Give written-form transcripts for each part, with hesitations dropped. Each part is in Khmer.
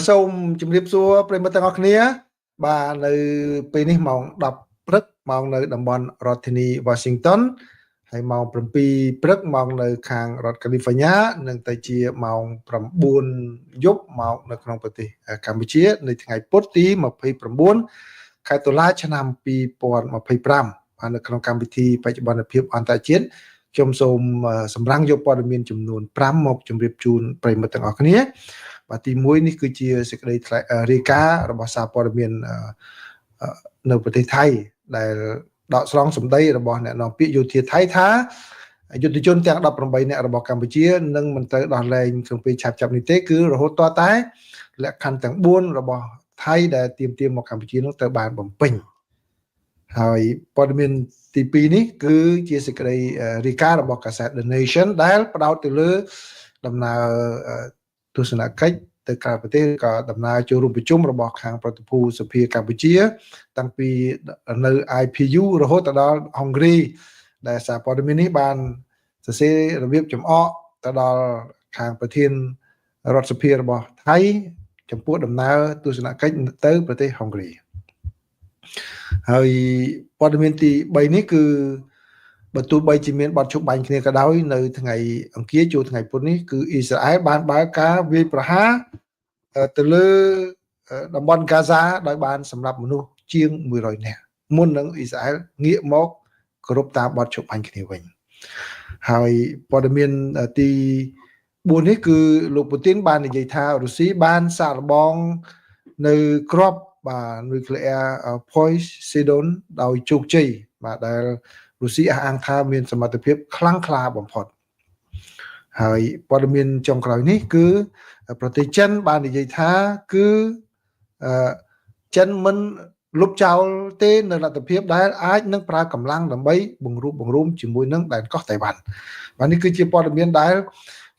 សូមជម្រាបសួរប្រិយមិត្តទាំងអស់គ្នាបាទនៅពេលនេះម៉ោង10ព្រឹកម៉ោងនៅតំបន់រដ្ឋធានី Washington ហើយម៉ោង7ព្រឹកម៉ោងនៅខាងរដ្ឋ California និងទៅជាម៉ោង9យប់ម៉ោងនៅក្នុងប្រទេសកម្ពុជានៅថ្ងៃពុធទី29ខែតុលាឆ្នាំ2025បាទនៅក្នុងកម្មវិធីបច្ចុប្បន្នភាពអន្តរជាតិខ្ញុំសូមសម្រាំងយកព័ត៌មានចំនួន5មកជម្រាបជូនប្រិយមិត្តទាំងអស់គ្នាបាទទី1នេះគឺជាសេចក្តីរាយការណ៍របស់សារព័ត៌មាននៅប្រទេសថៃដែលដកស្រង់សម្ដីរបស់អ្នកនាំពាក្យយោធាថៃថាយុទ្ធជនទាំង18នាក់របស់កម្ពុជានឹងមិនត្រូវដោះលែងក្នុងពេលឆាប់ៗនេះទេគឺរហូតតតែលក្ខខណ្ឌទាំង4របស់ថៃដែលទាមទារមកកម្ពុជានោះត្រូវបានបំពេញហើយព័ត៌មានទី2នេះគឺជាសេចក្តីរាយការណ៍របស់កាសែត The Nation ដែលផ្ដោតទៅលើដំណើរទស្សនកិច្ចទៅក្រៅប្រទេសក៏ដំណើរចូលរួមប្រជុំរបស់ខាងប្រតិភូសភាកម្ពុជាតាំងពីនៅ IPU រហូតដល់ហុងគ្រីដែលសារព័ត៌មាននេះបានសរសេររបៀបចំអកទៅដល់ខាងប្រធានរដ្ឋសភារបស់ថៃចំពោះដំណើរទស្សនកិច្ចទៅប្រទេសហុងគ្រីហើយព័ត៌មានទី3នេះគឺបើទោះបីជាមានបទជប់បាញ់គ្នាក៏ដោយនៅថ្ងៃអង្គារចូលថ្ងៃពុធនេះគឺអ៊ីស្រាអែលបានបើកការវាយប្រហារទៅលើតំបន់ហ្គាហ្សាដោយបានសម្លាប់មនុស្សជាង100នាក់មុននឹងអ៊ីស្រាអែលងាកមកគោរពតាមបទជប់បាញ់គ្នាវិញហើយព័ត៌មានទី4នេះគឺលោកពូទីនបាននិយាយថារុស្ស៊ីបានសាកល្បងនៅគ្រាប់បាទ nuclear Poseidon ដោយជោគជ័យបាទដែលរុស្ស៊ីអះអាងថាមានសមត្ថភាពខ្លាំងក្លាបំផុតហើយព័ត៌មានចុងក្រោយនេះគឺប្រទេសចិនបាននិយាយថាគឺចិនមិនលុបចោលទេនៅលទ្ធភាពដែលអាចនឹងប្រើកម្លាំងដើម្បីបង្រួបបង្រួមជាមួយនឹងដែនកោះតៃវ៉ាន់បាទនេះគឺជាព័ត៌មានដែល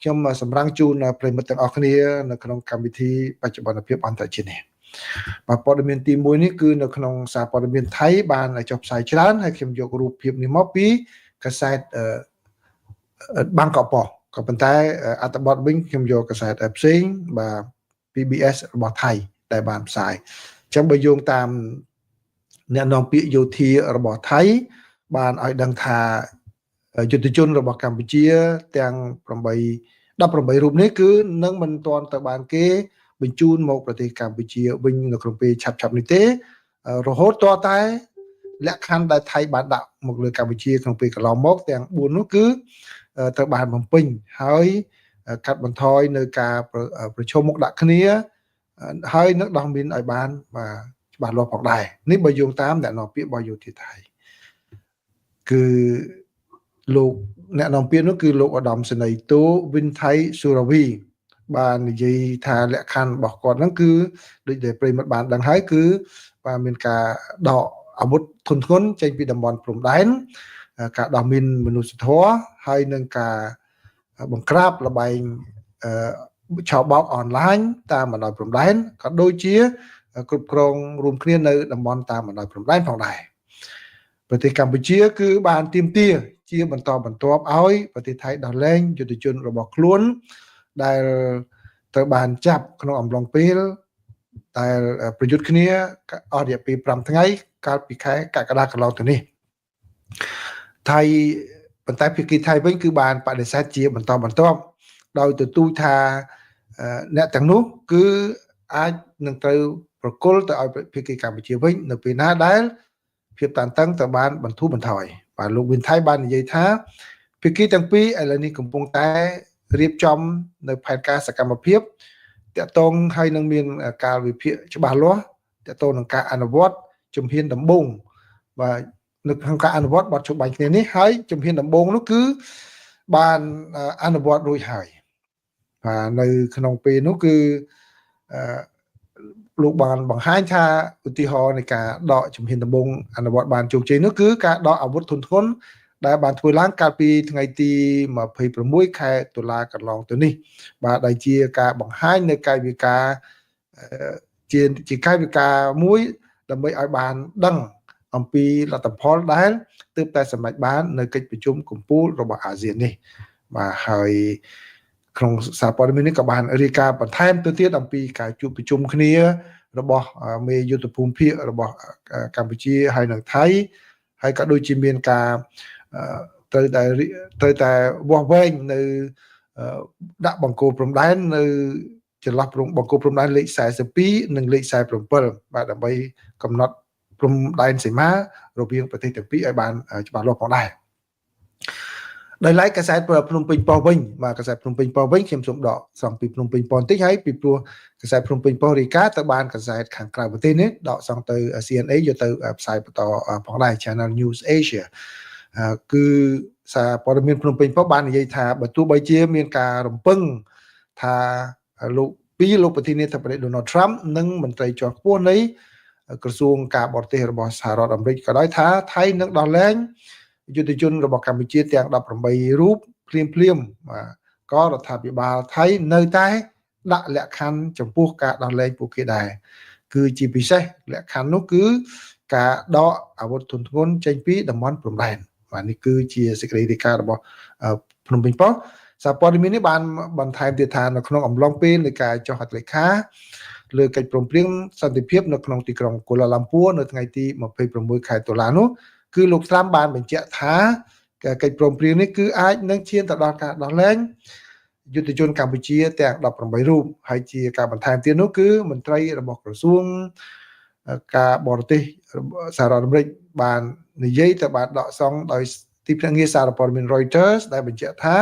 ខ្ញុំសម្រាប់ជូនប្រិយមិត្តទាំងអស់គ្នានៅក្នុងកម្មវិធីបច្ចុប្បន្នភាពអន្តរជាតិនេះបាទព័ត៌មានទី1នេះគឺនៅក្នុងសារព័ត៌មានថៃបានចុះផ្សាយច្រើនហើយខ្ញុំយករូបភាពនេះមកពីកាសែតបាងកកប៉ុស្តិ៍ក៏ប៉ុន្តែអត្ថបទវិញខ្ញុំយកកាសែតផ្សេងបាទ PBS របស់ថៃដែលបានផ្សាយអញ្ចឹងបើយោងតាមអ្នកនាំពាក្យយោធារបស់ថៃបានឲ្យដឹងថាយុទ្ធជនរបស់កម្ពុជាទាំង18រូបនេះគឺនឹងមិនទាន់ទៅបានគេបញ្ជូនមកប្រទេសកម្ពុជាវិញនៅក្នុងពេលឆាប់ៗនេះទេរហូតតតែលក្ខខណ្ឌដែលថៃបានដាក់មកលើកម្ពុជាក្នុងពេលកន្លងមកទាំង4នោះគឺត្រូវបានបំពេញហើយកាត់បន្ថយនៅការប្រឈមមុខដាក់គ្នាហើយនឹងដោះមានឲ្យបានបាទច្បាស់លាស់ផងដែរនេះបើយោងតាមអ្នកនាំពាក្យរបស់យោធាថៃគឺលោកអ្នកនាំពាក្យនោះគឺលោកឧត្តមសេនីយ៍តូវិនថៃស៊ូរាវីបាននិយាយថាលក្ខខណ្ឌរបស់គាត់ហ្នឹងគឺដូចដែលប្រិមត្តបានដឹងហើយគឺបាទមានការដកអាវុធធុនធ្ងន់ចេញពីតំបន់ព្រំដែនការដោះមានមនុស្សធម៌ហើយនឹងការបង្ក្រាបលបែងឆោបោកអនឡាញតាមបណ្ដោយព្រំដែនក៏ដូចជាគ្រប់គ្រងរួមគ្នានៅតំបន់តាមបណ្ដោយព្រំដែនផងដែរប្រទេសកម្ពុជាគឺបានទាមទារជាបន្តបន្ទាប់ឲ្យប្រទេសថៃដោះលែងយុទ្ធជនរបស់ខ្លួនដែលត្រូវបានចាប់ក្នុងអំឡុងពេលដែលប្រយុទ្ធគ្នាអស់រយៈពេល5ថ្ងៃកាលពីខែកក្កដាកន្លងទៅនេះថៃប៉ុន្តែភាគីថៃវិញគឺបានបដិសេធជាបន្តបន្ទាប់ដោយទទូចថាអ្នកទាំងនោះគឺអាចនឹងត្រូវប្រគល់ទៅឲ្យភាគីកម្ពុជាវិញនៅពេលណាដែលភាពតានតឹងទៅបានបន្ធូរបន្ថយបាទលោកវិនថៃបាននិយាយថាភាគីទាំងពីរឥឡូវនេះកំពុងតែរៀបចំនៅផែនការសកម្មភាពតាក់ទងហើយនឹងមានការវិភាគច្បាស់លាស់តាក់ទងនឹងការអនុវត្តជំហានដំបូងបាទនៅក្នុងការអនុវត្តបទជប់បាញ់គ្នានេះហើយជំហានដំបូងនោះគឺបានអនុវត្តរួចហើយបាទនៅក្នុងពេលនោះគឺលោកបានបង្ហាញថាឧទាហរណ៍នៃការដកជំហានដំបូងអនុវត្តបានជោគជ័យនោះគឺការដកអាវុធធុនធ្ងន់ដែលបានធ្វើឡើងកាលពីថ្ងៃទី26ខែតុលាកន្លងទៅនេះបាទដែលជាការបង្ហាញនៅកាយវិការជាកាយវិការមួយដើម្បីឲ្យបានដឹងអំពីលទ្ធផលដែលទើបតែសម្រេចបាននៅកិច្ចប្រជុំកំពូលរបស់អាស៊ាននេះបាទហើយ ក្នុងសារព័ត៌មាននេះក៏បានរាយការណ៍បន្ថែមទៅទៀតអំពីការជួបប្រជុំគ្នារបស់មេយុទ្ធភូមិភាគរបស់កម្ពុជាហើយនៅថៃហើយក៏ដូចជាមានការត្រូវតែវាស់វែងនៅដាក់បង្គោលព្រំដែននៅចន្លោះបង្គោលព្រំដែនលេខ42និងលេខ47បាទដើម្បីកំណត់ព្រំដែនសីមារវាងប្រទេសទាំងពីរឲ្យបានច្បាស់លាស់ផងដែរដោយឡែកកាសែតភ្នំពេញប៉ុស្តិ៍វិញបាទកាសែតភ្នំពេញប៉ុស្តិ៍វិញខ្ញុំសូមដកស្រង់ពីភ្នំពេញប៉ុស្តិ៍បន្តិចហើយពីព្រោះកាសែតភ្នំពេញប៉ុស្តិ៍រាយការណ៍ទៅបានកាសែតខាងក្រៅប្រទេសនេះដកស្រង់ទៅ CNA យកទៅផ្សាយបន្តផងដែរ Channel News Asia គឺសារព័ត៌មានភ្នំពេញប៉ុស្តិ៍បាននិយាយថាបើទោះបីជាមានការរំពឹងថាលោកប្រធានាធិបតី Donald Trump និងមន្ត្រីជាន់ខ្ពស់នៃក្រសួងការបរទេសរបស់សហរដ្ឋអាមេរិកក៏ដោយថាថៃនឹងដោះលែងយុទ្ធជនរបស់កម្ពុជាទាំង18រូបភ្លាមបាទក៏រដ្ឋាភិបាលថៃនៅតែដាក់លក្ខខណ្ឌចំពោះការដោះលែងពួកគេដែរគឺជាពិសេសលក្ខខណ្ឌនោះគឺការដកអាវុធទន់ធ្ងន់ចេញពីតំបន់ព្រំដែនបាទនេះគឺជាសេចក្តីរាយការណ៍របស់ភ្នំពេញប៉ុស្តិ៍សារព័ត៌មាននេះបានបន្ថែមទៀតថានៅក្នុងអំឡុងពេលនៃការចុះហត្ថលេខាលើកិច្ចព្រមព្រៀងសន្តិភាពនៅក្នុងទីក្រុងកូឡាឡាំពួរនៅថ្ងៃទី26ខែតុលានោះគឺលោកត្រាំបានបញ្ជាក់ថាកិច្ចព្រមព្រៀងនេះគឺអាចនឹងឈានទៅដល់ការដោះលែងយុទ្ធជនកម្ពុជាទាំង18រូបហើយជាការបន្ថែមទៀតនោះគឺមន្ត្រីរបស់ក្រសួងការបរទេសសហរដ្ឋអាមេរិកបាននិយាយទៅបានដកស្រង់ដោយទីភ្នាក់ងារសារព័ត៌មាន Reuters ដែលបញ្ជាក់ថា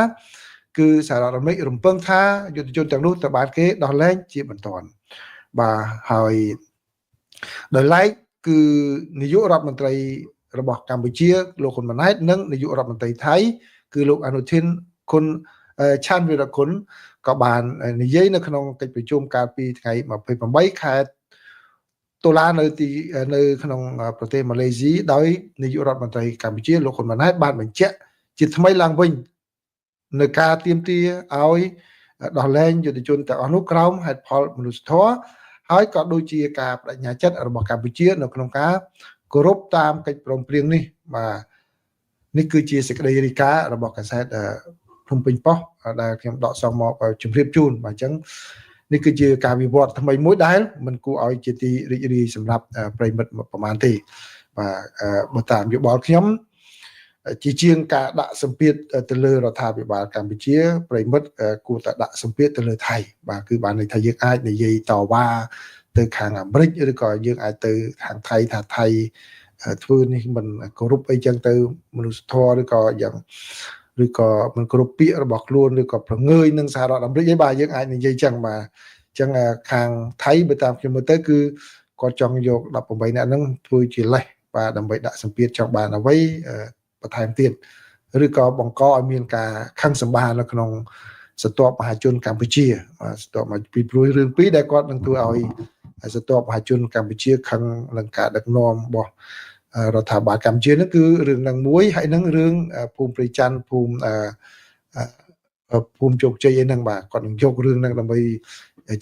គឺសហរដ្ឋអាមេរិករំពឹងថាយុទ្ធជនទាំងនោះត្រូវបានគេដោះលែងជាបន្ទាន់បាទហើយដោយឡែកគឺនាយករដ្ឋមន្ត្រីរបស់កម្ពុជាលោកហ៊ុនម៉ាណែតនិងនាយករដ្ឋមន្ត្រីថៃគឺលោកអនុทิនខុនឆាន់វីរគុណក៏បាននិយាយនៅក្នុងកិច្ចប្រជុំកាលពីថ្ងៃ28ខែតុលានៅក្នុងប្រទេសម៉ាឡេស៊ីដោយនាយករដ្ឋមន្ត្រីកម្ពុជាលោកហ៊ុនម៉ាណែតបានបញ្ជាក់ជាថ្មីឡើងវិញនៅការទាមទារឲ្យដោះលែងយុទ្ធជនទាំងអស់នោះក្រោមហេតុផលមនុស្សធម៌ហើយក៏ដូចជាការបដិញ្ញាចិត្តរបស់កម្ពុជានៅក្នុងការគោរពតាមកិច្ចព្រមព្រៀងនេះបាទនេះគឺជាសេចក្តីរាយការណ៍របស់កាសែតភ្នំពេញប៉ុស្តិ៍ដែលខ្ញុំដកស្រង់មកជម្រាបជូនបាទអញ្ចឹងនេះគឺជាការវិវត្តថ្មីមួយដែលមិនគួរឲ្យជាទីរីករាយសម្រាប់ប្រិមិត្តប្រមាណទេបាទបើតាមយោបល់ខ្ញុំជាជាងការដាក់សម្ពាធទៅលើរដ្ឋាភិបាលកម្ពុជាប្រិមិត្តគួរតែដាក់សម្ពាធទៅលើថៃបាទគឺបានន័យថាយើងអាចនិយាយតវ៉ាទៅខាងអាមេរិកឬក៏យើងអាចទៅខាងថៃថាថៃធ្វើនេះមិនគោរពអីចឹងទៅមនុស្សធម៌ឬក៏យ៉ាងឬក៏មិនគោរពពាក្យរបស់ខ្លួនឬក៏ប្រងើយនឹងសហរដ្ឋអាមេរិកឯបាទយើងអាចនិយាយចឹងបាទអញ្ចឹងខាងថៃបើតាមខ្ញុំមើលទៅគឺគាត់ចង់យក18នាក់ហ្នឹងធ្វើជាលេសបាទដើម្បីដាក់សម្ពាធចង់បានអ្វីបន្ថែមទៀតឬក៏បង្កឲ្យមានការខឹងសម្បារនៅក្នុងស្ទាប់មហាជនកម្ពុជាស្ទាប់មកពីព្រួយរឿងពីរដែលគាត់នឹងធ្វើឲ្យស្ទាប់មហាជនកម្ពុជាខឹងនឹងការដឹកនាំរបស់រដ្ឋាភិបាលកម្ពុជានោះគឺរឿងនឹងមួយហើយនឹងរឿងភូមិព្រៃច័ន្ទភូមិជោគជ័យអីហ្នឹងបាទគាត់នឹងយករឿងហ្នឹងដើម្បី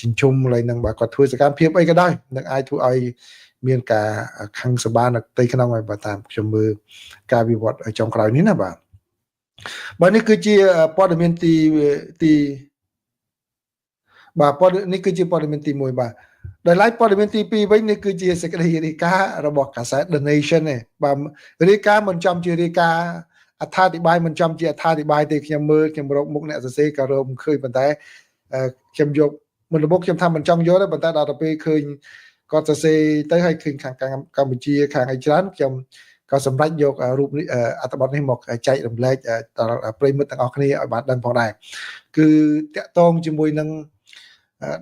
ចិញ្ចឹមឡើយហ្នឹងបាទគាត់ធ្វើសកម្មភាពអីក៏ដោយនឹងអាចធ្វើឲ្យមានការខឹងសម្បារនៅផ្ទៃក្នុងហើយបាទតាមខ្ញុំមើលការវិវត្តចុងក្រោយនេះណាបាទនេះគឺជាព័ត៌មានទីបាទនេះគឺជាព័ត៌មានទី1បាទដោយឡែកព័ត៌មានទី2វិញនេះគឺជាសេចក្តីរាយការណ៍របស់កាសែត The Nation ទេបាទរាយការណ៍មិនចំជារាយការណ៍អត្ថាធិប្បាយមិនចំជាអត្ថាធិប្បាយទេខ្ញុំមើលខ្ញុំរកមុខអ្នកសរសេរក៏រកមិនឃើញប៉ុន្តែខ្ញុំយកមុនរបបខ្ញុំថាមិនចង់យកទេប៉ុន្តែដល់ទៅពេលឃើញគាត់សរសេរទៅឲ្យឃើញខាងកម្ពុជាខាងអីច្រើនខ្ញុំក៏សម្រេចយករូបនេះអត្ថបទនេះមកចែករំលែកដល់ប្រិយមិត្តទាំងអស់គ្នាឲ្យបានដឹងផងដែរគឺតាក់ទងជាមួយនឹង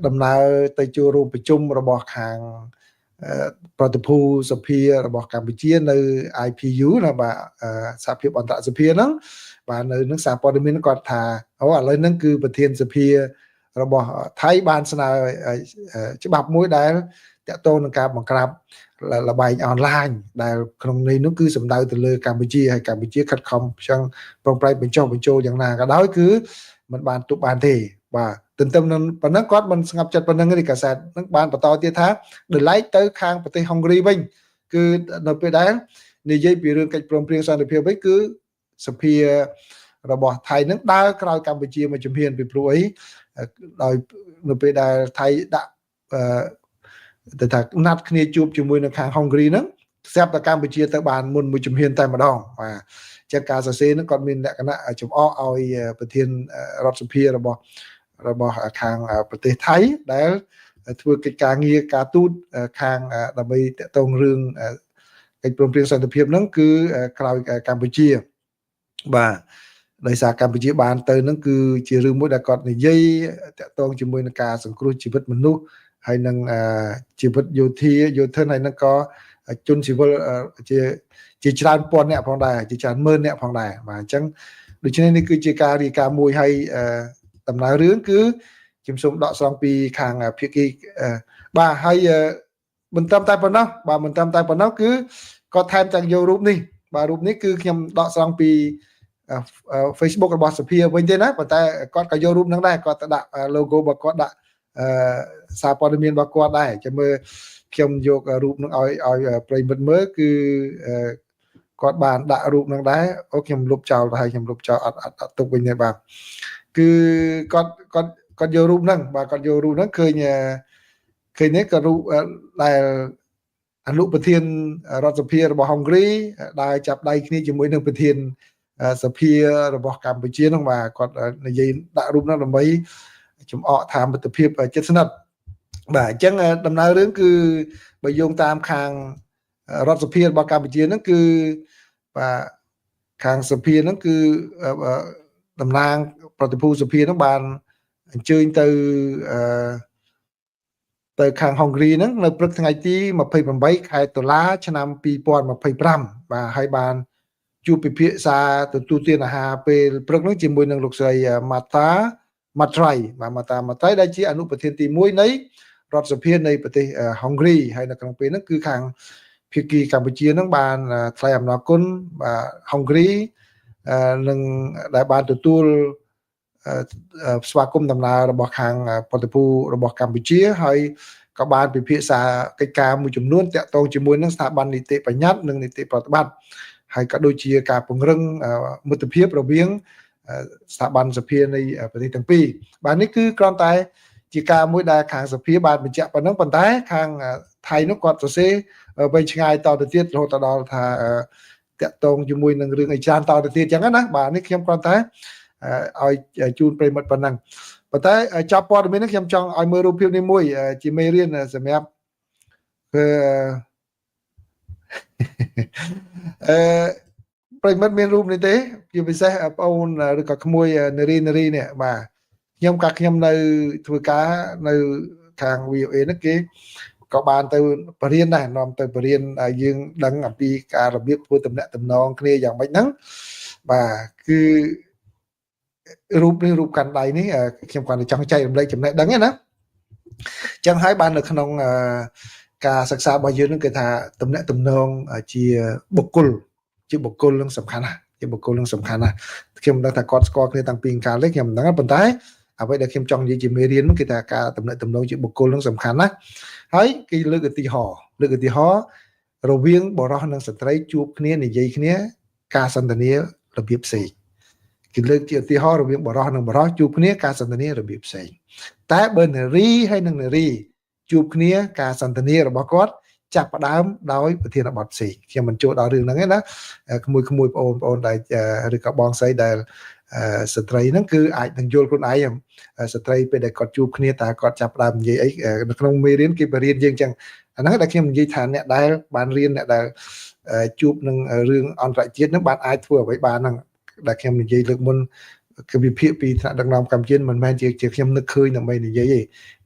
ដំណើរទៅចូលរួមប្រជុំរបស់ខាងប្រតិភូសភារបស់កម្ពុជានៅ IPU ណាបាទសហភាពអន្តរសភាហ្នឹងបាទនៅនឹងសារព័ត៌មានគាត់ថាឥឡូវហ្នឹងគឺប្រធានសភារបស់ថៃបានស្នើច្បាប់មួយដែលតាក់ទងនឹងការបង្ក្រាបលបែងអនឡាញដែលក្នុងនេះនោះគឺសំដៅទៅលើកម្ពុជាហើយកម្ពុជាខិតខំចង់ប្រឹងប្រែងបញ្ចុះបញ្ចូលយ៉ាងណាក៏ដោយគឺมันបានទប់បានទេបាទទន្ទឹមនឹងប៉ុណ្ណឹងគាត់មិនស្ងប់ចិត្តប៉ុណ្ណឹងទេកាសែតនឹងបានបន្តទៀតថាដោយឡែកទៅខាងប្រទេសហុងគ្រីវិញគឺនៅពេលដែលនិយាយពីរឿងកិច្ចព្រមព្រៀងសន្តិភាពវិញគឺសភា របស់ថៃនឹងដើរក្រោយកម្ពុជាមួយជំហានពីព្រោះអីដោយនៅពេលដែលថៃដាក់ទៅថាណាត់គ្នាជួបជាមួយនៅខាងហុងគ្រីហ្នឹងស្រាប់តែកម្ពុជាទៅបានមុនមួយជំហានតែម្ដងបាទចឹងការសរសេរហ្នឹងគាត់មានលក្ខណៈចំអកឲ្យប្រធានរដ្ឋសភារបស់ខាងប្រទេសថៃដែលធ្វើកិច្ចការងារការទូតខាងដើម្បីតកតងរឿងកិច្ចព្រមព្រៀងសន្តិភាពហ្នឹងគឺក្រោយកម្ពុជាបាទដោយសារកម្ពុជាបានទៅហ្នឹងគឺជារឿងមួយដែលគាត់និយាយតកតងជាមួយនឹងការសង្គ្រោះជីវិតមនុស្សហើយនឹងជីវិតយោធាយោធិនហើយនឹងក៏ជនស៊ីវិលជាច្រើនពាន់អ្នកផងដែរជាច្រើនម៉ឺនអ្នកផងដែរបាទអញ្ចឹងដូច្នេះនេះគឺជាការរាយការណ៍មួយហើយដំណើររឿងគឺខ្ញុំសូមដកស្រង់ពីខាងភាគីបាទហើយមិនត្រឹមតែប៉ុណ្ណោះបាទមិនត្រឹមតែប៉ុណ្ណោះគឺគាត់ថែមទាំងយករូបនេះបាទរូបនេះគឺខ្ញុំដកស្រង់ពី Facebook របស់សភាវិញទេណាប៉ុន្តែគាត់ក៏យករូបហ្នឹងដែរគាត់ទៅដាក់ logo របស់គាត់ដាក់សារព័ត៌មានរបស់គាត់ដែរចាំមើលខ្ញុំយករូបហ្នឹងឲ្យប្រិយមិត្តមើលគឺគាត់បានដាក់រូបហ្នឹងដែរអូខ្ញុំលុបចោលទៅហើយខ្ញុំលុបចោលអត់ទុកវិញទេបាទគឺគាត់យករូបហ្នឹងបាទគាត់យករូបហ្នឹងឃើញនេះក៏រូបដែលអនុប្រធានរដ្ឋសភារបស់ហុងគ្រីដែលចាប់ដៃគ្នាជាមួយនឹងប្រធានសភារបស់កម្ពុជាហ្នឹងបាទគាត់និយាយដាក់រូបហ្នឹងដើម្បីចំអកថាមិត្តភាពជិតស្និទ្ធបាទអញ្ចឹងដំណើររឿងគឺបើយោងតាមខាងរដ្ឋសភារបស់កម្ពុជាហ្នឹងគឺបាទខាងសភាហ្នឹងគឺតំណាងប្រតិភូសភាហ្នឹងបានអញ្ជើញទៅខាងហុងគ្រីហ្នឹងនៅព្រឹកថ្ងៃទី28ខែតុលាឆ្នាំ2025បាទហើយបានជួបពិភាក្សាទទួលទានអាហារពេលព្រឹកហ្នឹងជាមួយនឹងលោកស្រីម៉ាតាម៉ាត្រៃដែលជាអនុប្រធានទី1នៃរដ្ឋសភានៃប្រទេសហុងគ្រីហើយនៅក្នុងពេលហ្នឹងគឺខាងភាគីកម្ពុជាហ្នឹងបានថ្លែងអំណរគុណបាទហុងគ្រីនឹងដែលបានទទួលស្វាគមន៍ដំណើររបស់ខាងប្រតិភូរបស់កម្ពុជាហើយក៏បានពិភាក្សាកិច្ចការមួយចំនួនតាក់ទងជាមួយនឹងស្ថាប័ននីតិបញ្ញត្តិនិងនីតិប្រតិបត្តិហើយក៏ដូចជាការពង្រឹងមិត្តភាពរវាងស្ថាប័នសភានៃប្រទេសទាំងពីរបាទនេះគឺគ្រាន់តែជាការមួយដែលខាងសភាបានបញ្ជាក់ប៉ុណ្ណឹងប៉ុន្តែខាងថៃនោះគាត់សរសេរវែងឆ្ងាយតទៅទៀតរហូតដល់ថាតាក់ទងជាមួយនឹងរឿងអីច្រើនតទៅទៀតអញ្ចឹងណាបាទនេះខ្ញុំគ្រាន់តែឲ្យជូនប្រិមិត្តប៉ុណ្ណឹងប៉ុន្តែចាប់ព័ត៌មាននេះខ្ញុំចង់ឲ្យមើលរូបភាពនេះមួយជាមេរៀនសម្រាប់ប្រិមិត្តមានរូបនេះទេជាពិសេសបងអូនឬក៏ក្មួយនារីនេះបាទខ្ញុំនៅធ្វើការនៅខាង VOA ហ្នឹងគេក៏បានទៅបរៀនដែរនាំទៅបរៀនយើងដឹងអំពីការរបៀបធ្វើទំនាក់ទំនងគ្នាយ៉ាងម៉េចហ្នឹងបាទគឺរូបនេះរូបកាន់ដៃនេះខ្ញុំគាត់ចង់ចែករំលែកចំណេះដឹងណាចឹងហើយបាននៅក្នុងការសិក្សារបស់យើងនឹងគេថាទំនាក់ទំនងជាបុគ្គលនឹងសំខាន់ណាស់ខ្ញុំដឹងថាគាត់ស្គាល់គ្នាតាំងពីកាលនេះខ្ញុំមិនដឹងប៉ុន្តែអ្វីដែលខ្ញុំចង់និយាយជាមេរៀនគឺថាការទំនាក់ទំនងជាបុគ្គលនឹងសំខាន់ណាស់ហើយគេលើកឧទាហរណ៍រវាងបរិសុទ្ធនិងស្ត្រីជួបគ្នានិយាយគ្នាការសន្ទនារបៀបផ្សេងគេលើកជាឧទាហរណ៍រវាងបរិសុទ្ធនិងបរិសុទ្ធជួបគ្នាការសន្ទនារបៀបផ្សេងតែបើនារីហើយនិងនារីជួបគ្នាការសន្ទនារបស់គាត់ចាប់ផ្ដើមដោយប្រធានបទផ្សេងខ្ញុំមិនចូលដល់រឿងហ្នឹងទេណាក្មួយបងប្អូនដែលឬក៏បងស្រីដែលស្ត្រីហ្នឹងគឺអាចនឹងយល់ខ្លួនឯងស្ត្រីពេលដែលគាត់ជួបគ្នាតើគាត់ចាប់ផ្ដើមនិយាយអីនៅក្នុងមេរៀនគេបរៀនយើងចឹងអាហ្នឹងដែលខ្ញុំនិយាយថាអ្នកដែលបានរៀនអ្នកដែលជួបនឹងរឿងអន្តរជាតិហ្នឹងបានអាចធ្វើអ្វីបានហ្នឹងដែលខ្ញុំនិយាយលើកមុនគឺវិភាគពីថ្នាក់ដឹកនាំកម្ពុជាមិនមែនជាខ្ញុំនឹកឃើញដើម្បីនិយាយទេ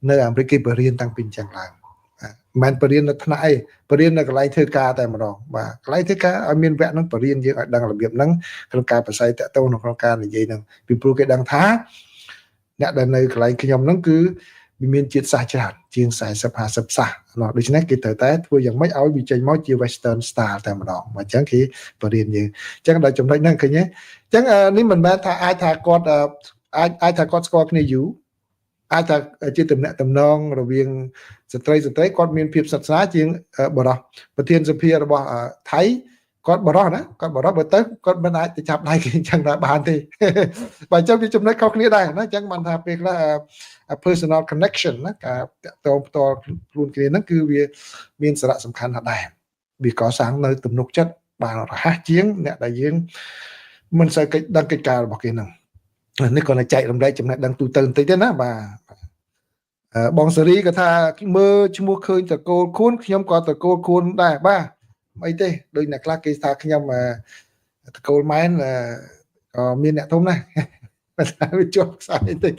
នៅអាមេរិកគេបរៀនតាំងពីចឹងឡើងមិនមែនបរៀននៅថ្នាក់អីបរៀននៅកន្លែងធ្វើការតែម្ដងបាទកន្លែងធ្វើការឲ្យមានវគ្គហ្នឹងបរៀនយើងឲ្យដឹងរបៀបហ្នឹងក្នុងការប្រស័យតាក់ទងក្នុងការនិយាយហ្នឹងពីព្រោះគេដឹងថាអ្នកដែលនៅកន្លែងខ្ញុំហ្នឹងគឺវាមានជាតិសាសន៍ច្រើនជាង40-50សាសដូច្នេះគេត្រូវតែធ្វើយ៉ាងម៉េចឲ្យវាចេញមកជា Western style តែម្ដងអញ្ចឹងគេបរៀនយើងអញ្ចឹងដល់ចំណុចហ្នឹងឃើញទេអញ្ចឹងនេះមិនមែនថាអាចថាគាត់អាចថាគាត់ស្គាល់គ្នាយូរអាចថាជាទំនាក់ទំនងរវាងស្ត្រីគាត់មានភាពស្និទ្ធស្នាលជាងបរិសុទ្ធប្រធានសភារបស់ថៃ គាត់បរោះណាគាត់បរោះបើទៅគាត់មិនអាចទៅចាប់ដៃគេអញ្ចឹងដែរបានទេបើអញ្ចឹងវាចំណុចខុសគ្នាដែរណាអញ្ចឹងបានថាពេលខ្លះpersonal connection ណាការតាក់ទងផ្ទាល់ខ្លួនគ្នាហ្នឹងគឺវាមានសារៈសំខាន់ណាស់ដែរវាកសាងនៅទំនុកចិត្តបានរហ័សជាងអ្នកដែលយើងមិនសូវកិច្ចដឹងកិច្ចការរបស់គេហ្នឹងនេះគាត់តែចែករំលែកចំណេះដឹងទូទៅបន្តិចទេណាបាទបងសេរីក៏ថាមើលឈ្មោះឃើញតកូលខួនខ្ញុំក៏តកូលខួនដែរបាទអីទេដូចអ្នកខ្លះគេថាខ្ញុំតកូលម៉ែនក៏មានអ្នកធំដែរតែវាជាប់ខ្សែបន្តិច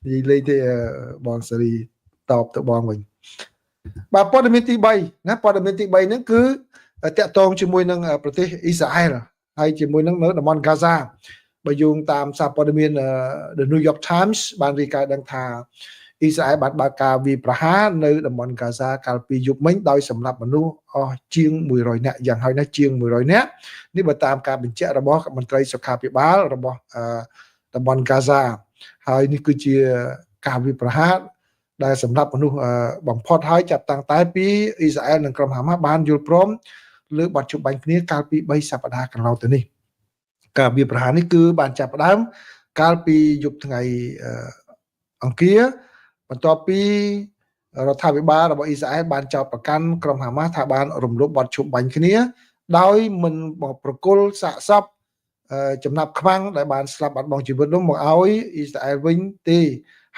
និយាយលេងទេបងសេរីតបទៅបងវិញបាទព័ត៌មានទី3ណាព័ត៌មានទី3ហ្នឹងគឺតាក់ទងជាមួយនឹងប្រទេសអ៊ីស្រាអែលហើយជាមួយនឹងនៅតំបន់ហ្គាហ្សាបើយោងតាមសារព័ត៌មាន The New York Times បានរាយការណ៍ដឹងថាអ៊ីស្រាអែលបានបើកការវាយប្រហារនៅតំបន់ហ្គាហ្សាកាលពីយប់មិញដោយសម្លាប់មនុស្សអស់ជាង100នាក់យ៉ាងហោចណាស់ជាង100នាក់នេះបើតាមការបញ្ជាក់របស់មន្ត្រីសុខាភិបាលរបស់តំបន់ហ្គាហ្សាហើយនេះគឺជាការវាយប្រហារដែលសម្រាប់មនុស្សបំផុតហើយចាប់តាំងតែពីអ៊ីស្រាអែលនិងក្រុមហាម៉ាស់បានយល់ព្រមលើបទជុំបាញ់គ្នាកាលពី3សប្តាហ៍កន្លងទៅនេះការវាយប្រហារនេះគឺបានចាប់ផ្ដើមកាលពីយប់ថ្ងៃអង្គារបន្ទាប់ពីរដ្ឋាភិបាលរបស់អ៊ីស្រាអែលបានចោទប្រកាន់ក្រុមហាម៉ាស់ថាបានរំលោភបទជុំបាញ់គ្នាដោយមិនប្រគល់សាកសពចំណាប់ខ្វាំងដែលបានស្លាប់បាត់បង់ជីវិតនោះមកឲ្យអ៊ីស្រាអែលវិញទេ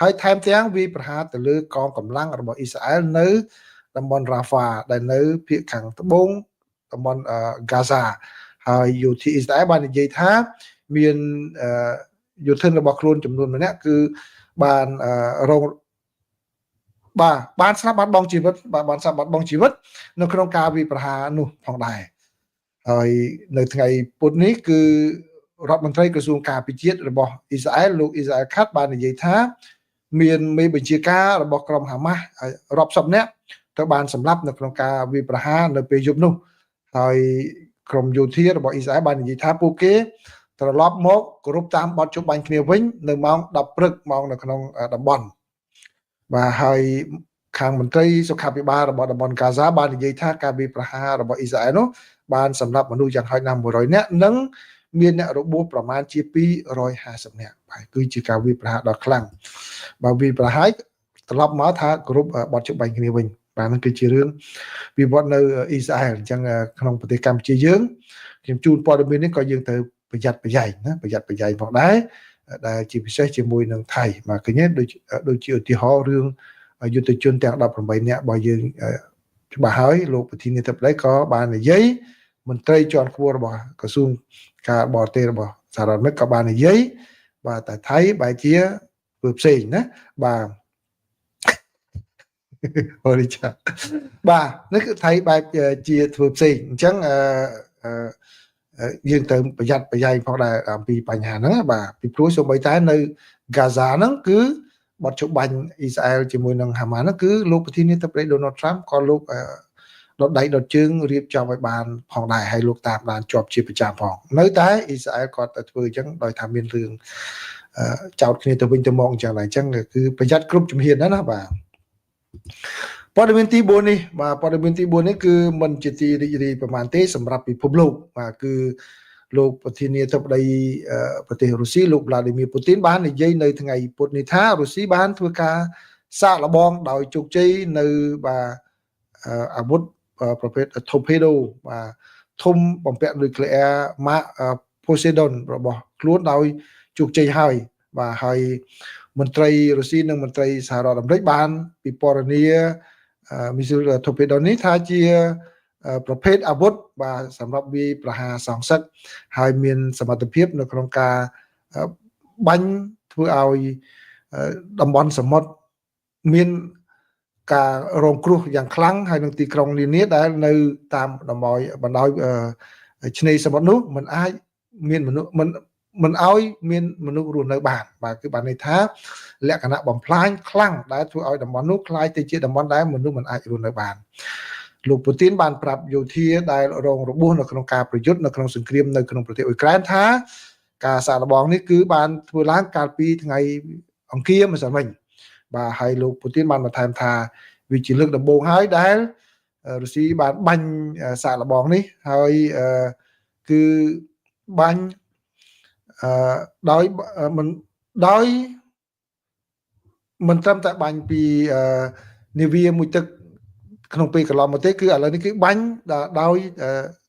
ហើយថែមទាំងវាយប្រហារទៅលើកងកម្លាំងរបស់អ៊ីស្រាអែលនៅតំបន់រ៉ាហ្វាដែលនៅភាគខាងត្បូងតំបន់ហ្គាហ្សាហើយយោធាអ៊ីស្រាអែលបាននិយាយថាមានយោធារបស់ខ្លួនចំនួនម្នាក់គឺបានរងបានស្លាប់បាត់បង់ជីវិតបានស្លាប់បាត់បង់ជីវិតនៅក្នុងការវាយប្រហារនោះផងដែរហើយនៅថ្ងៃពុធនេះគឺរដ្ឋមន្ត្រីក្រសួងការពារជាតិរបស់អ៊ីស្រាអែលលោកអ៊ីស្រាអែលខាត់បាននិយាយថាមានមេបញ្ជាការរបស់ក្រុមហាម៉ាស់រាប់សិបនាក់ត្រូវបានសម្លាប់នៅក្នុងការវាយប្រហារនៅពេលយប់នោះហើយក្រុមយោធារបស់អ៊ីស្រាអែលបាននិយាយថាពួកគេត្រឡប់មកគោរពតាមបទជុំបាញ់គ្នាវិញនៅម៉ោង10ព្រឹកម៉ោងនៅក្នុងតំបន់បាទហើយខាងមន្ត្រីសុខាភិបាលរបស់តំបន់ហ្គាហ្សាបាននិយាយថាការវាយប្រហាររបស់អ៊ីស្រាអែលនោះបានសម្លាប់មនុស្សយ៉ាងហោចណាស់100នាក់និងមានអ្នករបួសប្រមាណជា250នាក់បាទគឺជាការវាយប្រហារដ៏ខ្លាំងបើវាយប្រហារត្រឡប់មកថាគ្រប់បទជុំបាញ់គ្នាវិញបាទហ្នឹងគឺជារឿងវិវត្តនៅអ៊ីស្រាអែលអញ្ចឹងក្នុងប្រទេសកម្ពុជាយើងខ្ញុំជូនព័ត៌មាននេះក៏យើងត្រូវប្រយ័ត្នប្រយែងណាប្រយ័ត្នប្រយែងផងដែរដែលជាពិសេសជាមួយនឹងថៃបាទឃើញទេដូចជាឧទាហរណ៍រឿងយុទ្ធជនទាំង18នាក់របស់យើងច្បាស់ហើយលោកប្រធានាធិបតីក៏បាននិយាយមន្ត្រីជាន់ខ្ពស់របស់ក្រសួងការបរទេសរបស់សហរដ្ឋអាមេរិកក៏បាននិយាយបាទតែថៃបែរជាធ្វើផ្សេងណាបាទអូរីចាបាទនេះគឺថៃបែបជាធ្វើផ្សេងអញ្ចឹងយើងត្រូវប្រយ័ត្នប្រយែងផងដែរអំពីបញ្ហាហ្នឹងបាទពីព្រោះសូម្បីតែនៅហ្គាហ្សាហ្នឹងគឺបទជុំបាញ់អ៊ីស្រាអែលជាមួយនឹងហាម៉ាស់ហ្នឹងគឺលោកប្រធានាធិបតីដូណាល់ត្រាំក៏លោកដុតដៃដុតជើងរៀបចំឲ្យបានផងដែរហើយលោកតាមដានជាប់ជាប្រចាំផងនៅតែអ៊ីស្រាអែលគាត់ទៅធ្វើអញ្ចឹងដោយថាមានរឿងចោតគ្នាទៅវិញទៅមកអញ្ចឹងដែរអញ្ចឹងគឺប្រយ័ត្នគ្រប់ជំហានណាបាទព័ត៌មានទី4នេះបាទព័ត៌មានទី4នេះគឺមិនជាទីរីករាយប្រហែលទេសម្រាប់ពិភពលោកបាទគឺលោកប្រធានាធិបតីប្រទេសរុស្ស៊ីលោក Vladimir Putin បាននិយាយនៅថ្ងៃពុធនេះថារុស្ស៊ីបានធ្វើការសាកល្បងដោយជោគជ័យនៅបាទអាវុធប្រភេទ torpedo បាទធំបំពាក់នុយក្លេអ៊ែរ Mark Poseidon របស់ខ្លួនដោយជោគជ័យហើយបាទហើយមន្ត្រីរុស្ស៊ីនិងមន្ត្រីសហរដ្ឋអាមេរិកបានពិពណ៌នាមីស៊ីល torpedo នេះថាជាប្រភេទអាវុធបាទសម្រាប់វាយប្រហារសងសឹកហើយមានសមត្ថភាពនៅក្នុងការបាញ់ធ្វើឲ្យតំបន់សមុទ្រមានការរងគ្រោះយ៉ាងខ្លាំងហើយនឹងទីក្រុងនានាដែលនៅតាមបណ្ដោយឆ្នេរសមុទ្រនោះมันអាចមានមនុស្សមិនឲ្យមានមនុស្សរស់នៅបានបាទគឺបានន័យថាលក្ខណៈបំផ្លាញខ្លាំងដែលធ្វើឲ្យតំបន់នោះคล้ายទៅជាតំបន់ដែលមនុស្សមិនអាចរស់នៅបានលោកពូទីនបានប្រាប់យោធាដែលរងរបួសនៅក្នុងការប្រយុទ្ធនៅក្នុងសង្គ្រាមនៅក្នុងប្រទេសអ៊ុយក្រែនថាការសាកល្បងនេះគឺបានធ្វើឡើងកាលពីថ្ងៃអង្គារម្សិលមិញបាទហើយលោកពូទីនបានបន្ថែមថាវាជាលើកដំបូងហើយដែល រុស្ស៊ីបានបាញ់សាកល្បងនេះហើយគឺបាញ់ដោយដោយមិនត្រឹមតែបាញ់ពីនាវាមួយទឹកក្នុងពេលកន្លងមកទេគឺឥឡូវនេះគឺបាញ់ដោយ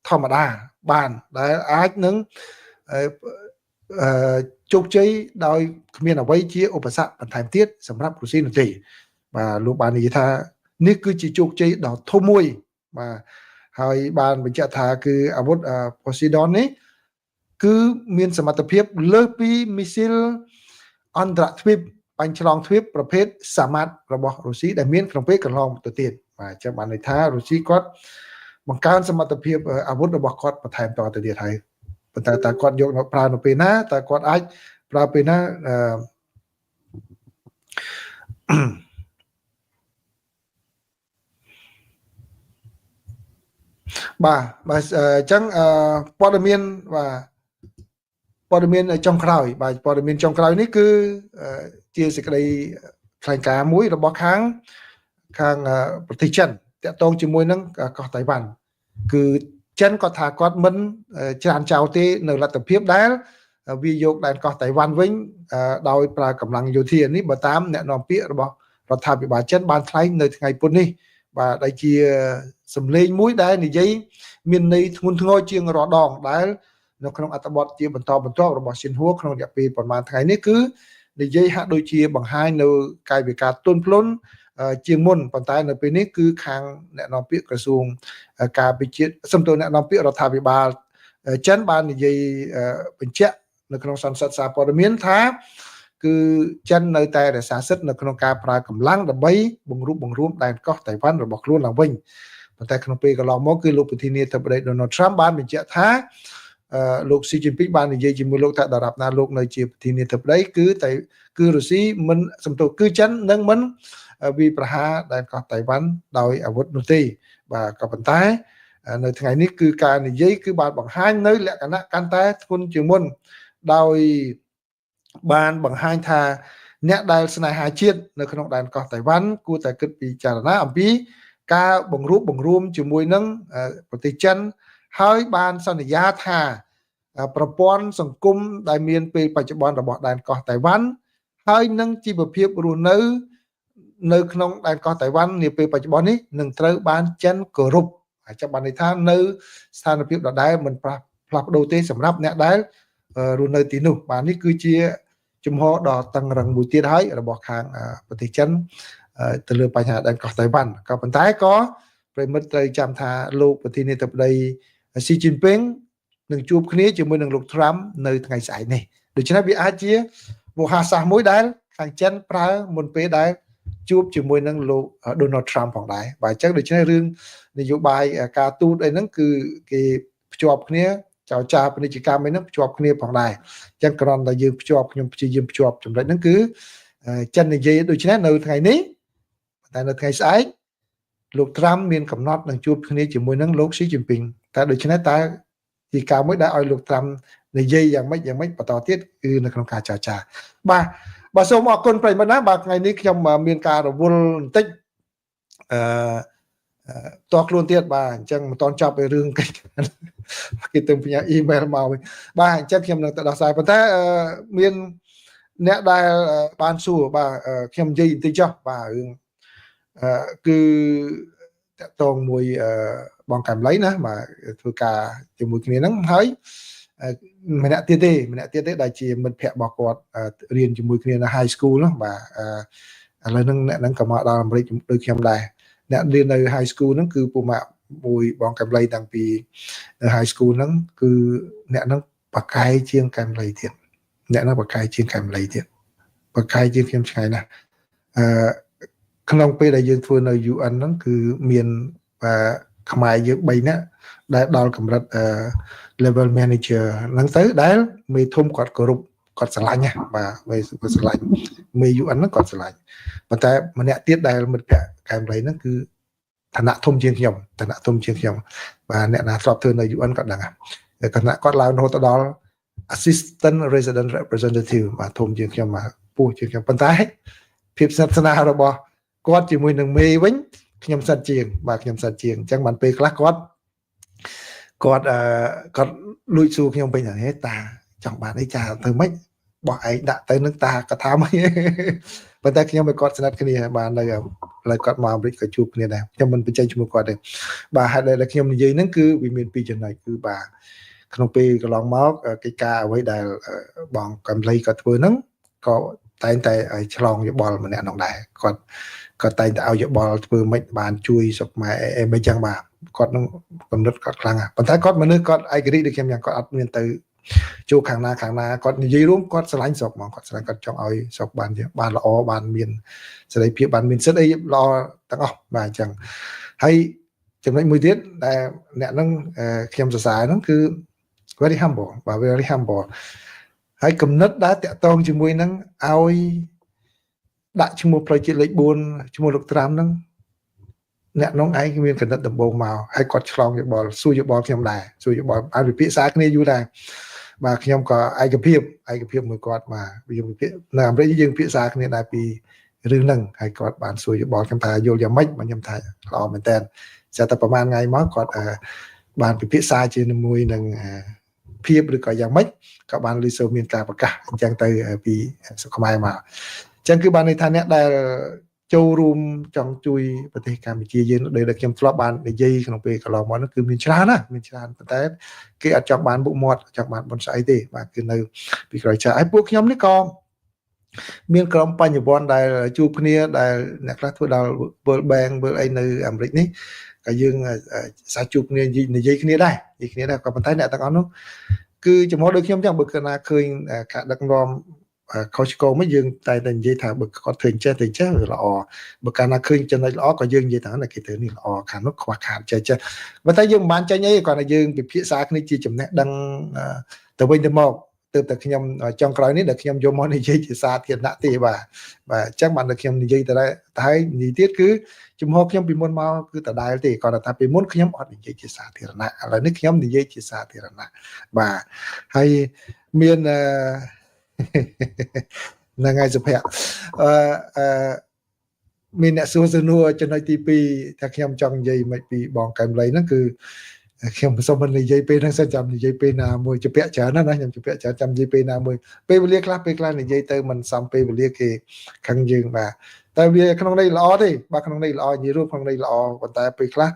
ធម្មតាបានដែលអាចនឹងជោគជ័យដោយគ្មានអ្វីជាឧបសគ្គបន្ថែមទៀតសម្រាប់រុស្ស៊ីនោះទេបាទលោកបាននិយាយថានេះគឺជាជោគជ័យដ៏ធំមួយបាទហើយបានបញ្ជាក់ថាគឺអាវុធ Poseidon នេះគឺមានសមត្ថភាពលើសពីមីស៊ីលអន្តរទ្វីបបាញ់ឆ្លងទ្វីបប្រភេទសាមាតរបស់រុស្ស៊ីដែលមានក្នុងពេលកន្លងទៅទៀតបាទចាំបានន័យថារុស្ស៊ីគាត់បង្កើនសមត្ថភាពអាវុធរបស់គាត់បន្ថែមតទៅទៀតហើយប៉ុន្តែតើគាត់យកមកប្រើនៅពេលណាតើគាត់អាចប្រើពេលណាបាទអញ្ចឹងព័ត៌មានបាទព័ត៌មានចុងក្រោយបាទព័ត៌មានចុងក្រោយនេះគឺជាសេចក្តីថ្លែងការណ៍មួយរបស់ខាងប្រទេសចិនតាក់ទងជាមួយនឹងកោះតៃវ៉ាន់គឺចិនគាត់ថាគាត់មិនច្រានចោលទេនៅលទ្ធភាពដែលវាយកដែនកោះតៃវ៉ាន់វិញដោយប្រើកម្លាំងយោធានេះបើតាមអ្នកនាំពាក្យរបស់រដ្ឋាភិបាលចិនបានថ្លែងនៅថ្ងៃពុធនេះបាទដែលជាសម្លេងមួយដែលនិយាយមានន័យធ្ងន់ធ្ងរជាងរាល់ដងដែលនៅក្នុងអត្ថបទជាបន្តបន្ទាប់របស់ស៊ីនហួរក្នុងរយៈពេលប្រហែលថ្ងៃនេះគឺនិយាយហាក់ដូចជាបង្ហាញនៅកាយវិការទន់ភ្លន់ជាងមុនប៉ុន្តែនៅពេលនេះគឺខាងអ្នកនាំពាក្យក្រសួងការពារជាតិសំទោសអ្នកនាំពាក្យរដ្ឋាភិបាលចិនបាននិយាយបញ្ជាក់នៅក្នុងសន្និសីទសារព័ត៌មានថាគឺចិននៅតែរក្សាសិទ្ធិនៅក្នុងការប្រើកម្លាំងដើម្បីបង្រួបបង្រួមដែនកោះតៃវ៉ាន់របស់ខ្លួនឡើងវិញប៉ុន្តែក្នុងពេលកន្លងមកគឺលោកប្រធានាធិបតី Donald Trump បានបញ្ជាក់ថាលោកស៊ីជីនពីងបាននិយាយជាមួយលោកថាដរាបណាលោកនៅជាប្រធានាធិបតីគឺរុស្ស៊ីមិនសំទោសគឺចិននឹងមិនវាប្រហារដែនកោះតៃវ៉ាន់ដោយអាវុធនោះទេបាទក៏ប៉ុន្តែនៅថ្ងៃនេះគឺការនិយាយគឺបានបង្ហាញនៅលក្ខណៈកាន់តែធ្ងន់ជាងមុនដោយបានបង្ហាញថាអ្នកដែលស្នេហាជាតិនៅក្នុងដែនកោះតៃវ៉ាន់គួរតែគិតពិចារណាអំពីការបង្រួបបង្រួមជាមួយនឹងប្រទេសចិនហើយបានសន្យាថាប្រព័ន្ធសង្គមដែលមានពេលបច្ចុប្បន្នរបស់ដែនកោះតៃវ៉ាន់ហើយនឹងជីវភាពរស់នៅក្នុងដែនកោះតៃវ៉ាន់នាពេលបច្ចុប្បន្ននេះនឹងត្រូវបានចិនគោរពអាចបានន័យថានៅស្ថានភាពដដែលមិនផ្លាស់ប្ដូរទេសម្រាប់អ្នកដែលរស់នៅទីនោះបាទនេះគឺជាជំហរដ៏តឹងរ៉ឹងមួយទៀតហើយរបស់ខាងប្រទេសចិនទៅលើបញ្ហាដែនកោះតៃវ៉ាន់ក៏ប៉ុន្តែក៏ប្រិមិត្តត្រូវចាំថាលោកប្រធានាធិបតីស៊ីជីនពីងនឹងជួបគ្នាជាមួយនឹងលោកត្រាំនៅថ្ងៃស្អែកនេះដូច្នេះវាអាចជាវោហារសាស្ត្រមួយដែលខាងចិនប្រើមុនពេលដែលជួបជាមួយនឹងលោក Donald Trump ផងដែរបាទអញ្ចឹងដូច្នេះរឿងនយោបាយការទូតអីហ្នឹងគឺគេភ្ជាប់គ្នាចរចាពាណិជ្ជកម្មអីហ្នឹងភ្ជាប់គ្នាផងដែរអញ្ចឹងគ្រាន់តែយើងភ្ជាប់ខ្ញុំព្យាយាមភ្ជាប់ចំណុចហ្នឹងគឺចិននិយាយដូច្នេះនៅថ្ងៃនេះតែនៅថ្ងៃស្អែកលោកត្រាំមានកំណត់នឹងជួបគ្នាជាមួយនឹងលោកស៊ីជីនពីងតែដូច្នេះតើជាការមួយដែលឲ្យលោកត្រាំនិយាយយ៉ាងម៉េចបន្តទៀតគឺនៅក្នុងការចរចាបាទសូមអរគុណប្រិយមិត្តណាបាទថ្ងៃនេះខ្ញុំមានការរវល់បន្តិចតោះខ្លួនទៀតបាទអញ្ចឹងមិនតន់ចប់ពីរឿងគេទៅផ្ញើអ៊ីមែលមកវិញបាទអញ្ចឹងខ្ញុំនឹងទៅដោះស្រាយប៉ុន្តែមានអ្នកដែលបានសួរបាទខ្ញុំនិយាយបន្តិចចុះបាទរឿងគឺតកតងមួយបងកំឡៃណាបាទធ្វើការជាមួយគ្នាហ្នឹងហើយម្នាក់ទៀតទេដែលជាមិត្តភ័ក្តិរបស់គាត់រៀនជាមួយគ្នានៅ high school ណាបាទឥឡូវហ្នឹងអ្នកហ្នឹងក៏មកដល់អាមេរិកដូចខ្ញុំដែរអ្នករៀននៅ high school ហ្នឹងគឺពូម៉ាក់មួយបងកំឡៃតាំងពីនៅ high school ហ្នឹងគឺអ្នកហ្នឹងបកកាយជាងកំឡៃទៀតអ្នកហ្នឹងបកកាយជាងកំឡៃទៀតបកកាយជាងខ្ញុំឆ្ងាយណាស់ក្នុងពេលដែលយើងធ្វើនៅ UN ហ្នឹងគឺមានខ្មែរយើង3នាក់ដែលដល់កម្រិតlevel manager ហ្នឹងទៅដែលមេធំគាត់គោរពគាត់ស្រឡាញ់ណាបាទមេគាត់ស្រឡាញ់មេ UN ហ្នឹងគាត់ស្រឡាញ់ប៉ុន្តែម្នាក់ទៀតដែលមិត្តភក្តិកែមលៃហ្នឹងគឺឋានៈធំជាងខ្ញុំបាទអ្នកណាធ្លាប់ធ្វើនៅ UN គាត់ដឹងហើយឋានៈគាត់ឡើងរហូតដល់ assistant resident representative បាទធំជាងខ្ញុំបាទពោះជាងខ្ញុំប៉ុន្តែភាពស្និទ្ធស្នាលរបស់គាត់ជាមួយនឹងមេវិញ ខ្ញុំសិតជាងបាទខ្ញុំសិតជាងអញ្ចឹងបានពេលខ្លះគាត់គាត់លួចសួរខ្ញុំវិញហេតាចង់បានអីចាទៅម៉េចបោះឯងដាក់ទៅនឹងតាក៏ថាមិនប៉ុន្តែខ្ញុំឲ្យគាត់ស្និទ្ធគ្នាបាននៅឡើយគាត់មកអាមេរិកក៏ជួបគ្នាដែរខ្ញុំមិនបញ្ចេញជាមួយគាត់ទេបាទហេតុដែលខ្ញុំនិយាយហ្នឹងគឺវាមានពីរចំណុចគឺបាទក្នុងពេលកន្លងមកកិច្ចការអ្វីដែលបងកំឡីគាត់ធ្វើហ្នឹងក៏តែងតែឆ្លងយោបល់ម្នាក់នោះដែរគាត់តែងតែឲ្យយោបល់ធ្វើម៉េចបានជួយសុខម៉ែអីមិនចឹងបាទគាត់នឹងកំណត់គាត់ខ្លាំងប៉ុន្តែគាត់មនុស្សគាត់ឯករាជ្យដូចខ្ញុំយ៉ាងគាត់អត់មានទៅចូលខាងណាគាត់និយាយរួមគាត់ស្រឡាញ់ស្រុកហ្មងគាត់ស្រឡាញ់គាត់ចង់ឲ្យស្រុកបានល្អបានមានសេរីភាពបានមានសិទ្ធិអីល្អទាំងអស់បាទអញ្ចឹងហើយចំណុចមួយទៀតដែលអ្នកហ្នឹងខ្ញុំសរសើរហ្នឹងគឺ very humble បាទ very humble ហើយគំនិតដែលតាក់ទងជាមួយនឹងឲ្យដាក់ឈ្មោះផ្លូវជាតិលេខ4ឈ្មោះលោកត្រាំហ្នឹងអ្នកនោះឯងមានគណិតដំបូងមកហើយគាត់ឆ្លងយោបល់សួរយោបល់ខ្ញុំដែរសួរយោបល់ឲ្យពិភាក្សាគ្នាយូរដែរបាទខ្ញុំក៏ឯកភាពមួយគាត់មកយើងពិភាក្សានៅអាមេរិកយើងពិភាក្សាគ្នាដែរពីរឿងហ្នឹងហើយគាត់បានសួរយោបល់ខ្ញុំថាយល់យ៉ាងម៉េចមកខ្ញុំថាល្អមែនតើស្រាប់តែប្រហែលថ្ងៃមកគាត់បានពិភាក្សាជាមួយនឹងភាពឬក៏យ៉ាងម៉េចក៏បានលឺសូរមានការប្រកាសអញ្ចឹងទៅពីសុខខ្មែរមកអញ្ចឹងគឺបានន័យថាអ្នកដែលចូលរួមចង់ជួយប្រទេសកម្ពុជាយើងដែលខ្ញុំធ្លាប់បាននិយាយក្នុងពេលកន្លងមកនោះគឺមានច្រើនណាមានច្រើនប៉ុន្តែគេអត់ចង់បានមុខមាត់ចង់បានបុណ្យស្អីទេបាទគឺនៅពីក្រោយចាហើយពួកខ្ញុំនេះក៏មានក្រុមបញ្ញវន្តដែលជួបគ្នាដែលអ្នកខ្លះធ្វើដល់ World Bank ធ្វើអីនៅអាមេរិកនេះក៏យើងសាជួបគ្នានិយាយគ្នាដែរក៏ប៉ុន្តែអ្នកទាំងអស់នោះគឺចំហដូចខ្ញុំចឹងបើគណៈឃើញការដឹកនាំខុសឆ្គងមកយើងតែនិយាយថាបើគាត់ធ្វើចេះវាល្អបើកាលណាឃើញចំណុចល្អក៏យើងនិយាយថាគេធ្វើនេះល្អខាងនោះខ្វះខាតចេះប៉ុន្តែយើងមិនបានចាញ់អីគាត់ថាយើងពិភាក្សាគ្នាជាចំណេះដឹងទៅវិញទៅមកទើបតែខ្ញុំចុងក្រោយនេះដែលខ្ញុំយកមកនិយាយជាសាធារណៈទេបាទអញ្ចឹងបានតែខ្ញុំនិយាយតែហើយនិយាយទៀតគឺជំហរខ្ញុំពីមុនមកគឺដដែលទេគាត់ថាពីមុនខ្ញុំអត់និយាយជាសាធារណៈឥឡូវនេះខ្ញុំនិយាយជាសាធារណៈបាទហើយមានហ្នឹងហើយសុភ័ក្រមានអ្នកសួរសំណួរចំណុចទី2ថាខ្ញុំចង់និយាយមិនពីបងកែមលីហ្នឹងគឺខ្ញុំសូមមិននិយាយពេលហ្នឹងសិនចាំនិយាយពេលណាមួយជពាក់ច្រើនណាខ្ញុំជពាក់ច្រើនចាំនិយាយពេលណាមួយពេលវេលាខ្លះនិយាយទៅមិនសមពេលវេលាគេខឹងយើងបាទតែវាក្នុងន័យល្អទេបាទក្នុងន័យល្អនិយាយរួមក្នុងន័យល្អប៉ុន្តែពេលខ្លះ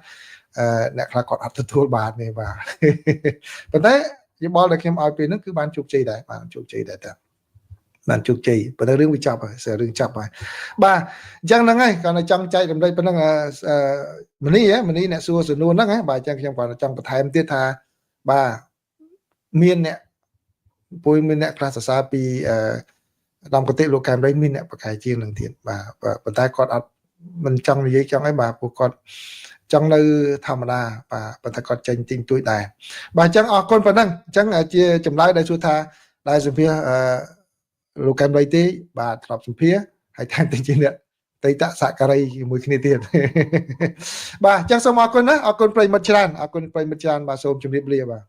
អ្នកខ្លះគាត់អត់ទទួលបានទេបាទប៉ុន្តែយោបល់ដែលខ្ញុំឲ្យពេលហ្នឹងគឺបានជោគជ័យដែរបានជោគជ័យដែរតាបានជោគជ័យប៉ុន្តែរឿងវាចប់ហើយរឿងចប់ហើយបាទអញ្ចឹងហ្នឹងហើយគាត់ចង់ចែករំលែកប៉ុណ្ណឹងមនីអ្នកសួរសំណួរហ្នឹងបាទអញ្ចឹងខ្ញុំគាត់ចង់បន្ថែមទៀតថាបាទមានអ្នកខ្លះសរសើរពីដំកតិលោកកែមរៃមានអ្នកប្រកែកជាងនឹងទៀតបាទប៉ុន្តែគាត់អត់មិនចង់និយាយចង់អីបាទពួកគាត់ចង់នៅធម្មតាបាទប៉ុន្តែគាត់ចេញទីងទួយដែរបាទអញ្ចឹងអរគុណប៉ុណ្ណឹងអញ្ចឹងជាចម្លើយដែលសួរថាដែលសម្ភារលោកកែមរៃទេបាទធ្លាប់សម្ភារហើយថែមទាំងជាអ្នកតេតសក្ការីជាមួយគ្នាទៀតបាទអញ្ចឹងសូមអរគុណណាអរគុណប្រិមិត្តច្រើនបាទសូមជម្រាបលាបាទ